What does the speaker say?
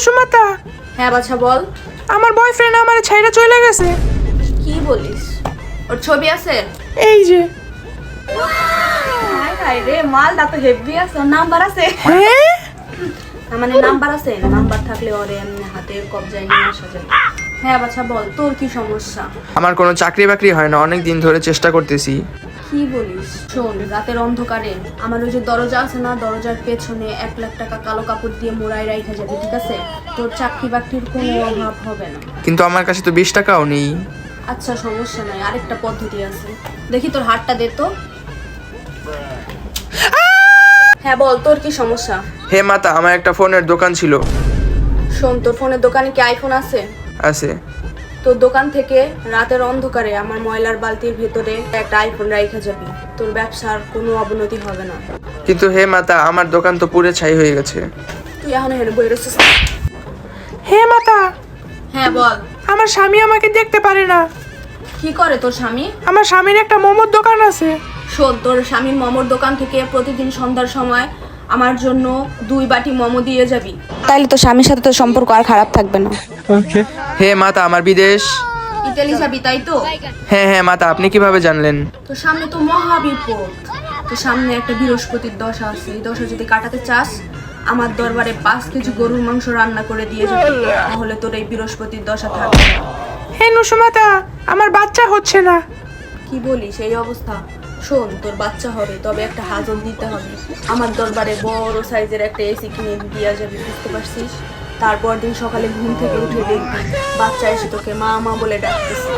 নুসুমাতা, হ্যাঁ বাছা বল। আমার বয়ফ্রেন্ড আমার ছাইরা চলে গেছে। কি বলিস? ওর ছবি আছে? এই যে। হাই হাই রে, মালটা তো হেভি আছে। ওর নাম্বার আছে? হ্যাঁ, মানে নাম্বার আছে? নাম্বার থাকলে ওর এমনি হাতের কবজায় নিয়ে আসা যাবে। হ্যাঁ বাছা বল, তোর কি সমস্যা? আমার কোনো চাকরি বাকরি হয় না, অনেক দিন ধরে চেষ্টা করতেছি। কি বলিস? শোন, রাতের অন্ধকারে আমার ওই যে দরজা আছে না, দরজার পেছনে 1,00,000 টাকা কালো কাপড় দিয়ে মোড়ায় রাখা যাবে, ঠিক আছে? তোর চাকরি বাকরির কোনো অভাব হবে না। কিন্তু আমার কাছে তো 20 টাকাও নেই। আচ্ছা সমস্যা নাই, আরেকটা পদ্ধতি আছে। দেখি তোর হাতটা দে তো। হ্যাঁ বল, তোর কি সমস্যা? হে মাতা, আমার একটা ফোনের দোকান ছিল। শোন, তোর ফোনের দোকানে কি আইফোন আছে? আছে। তোর দোকান থেকে রাতের অন্ধকারে আমার ময়লার বালতির ভেতরে একটা আইফোন রাখা যাবি। তোর ব্যবসার কোনো অবনতি হবে না। কিন্তু হে মাতা, আমার দোকান তো পুরো ছাই হয়ে গেছে। তুই এখন হেনে বই রয়েছিস। হে মাতা, হ্যাঁ বল। আমার স্বামী আমাকে দেখতে পারে না। কি করে তোর স্বামী? আমার স্বামীর একটা মোমোর দোকান আছে। শোন, তোর স্বামীর মোমোর দোকান থেকে প্রতিদিন সন্ধ্যার সময় আমার জন্য 2 বাটি মোমো দিয়ে যাবি। তাইলে তোর স্বামীর সাথে তোর সম্পর্ক আর খারাপ থাকবে না। হে মাতা, আমার বিদেশ। ইতালি যাবি তাই তো? হ্যাঁ হ্যাঁ মাতা, আপনি কিভাবে জানলেন? তোর সামনে তো মহা বিপদ। তোর সামনে একটা বৃহস্পতির দশা আছে। এই দশা যদি কাটাতে চাস, আমার দরবারে 5 কেজি গরুর মাংস রান্না করে দিয়ে যাবি, তাহলে তোর এই বৃহস্পতির দশা থাকবে না। হে নুসুমাতা, আমার বাচ্চা হচ্ছে না। কি বলিস? এই অবস্থা? শোন, তোর বাচ্চা হবে, তবে একটা হাজত দিতে হবে। আমার দরবারে বড় সাইজের একটা এসি কিনে দিয়ে যাবি, বুঝতে পারছিস? তারপর দিন সকালে ঘুম থেকে উঠে দেখবি বাচ্চা এসে তোকে মা মা বলে ডাকতেছে।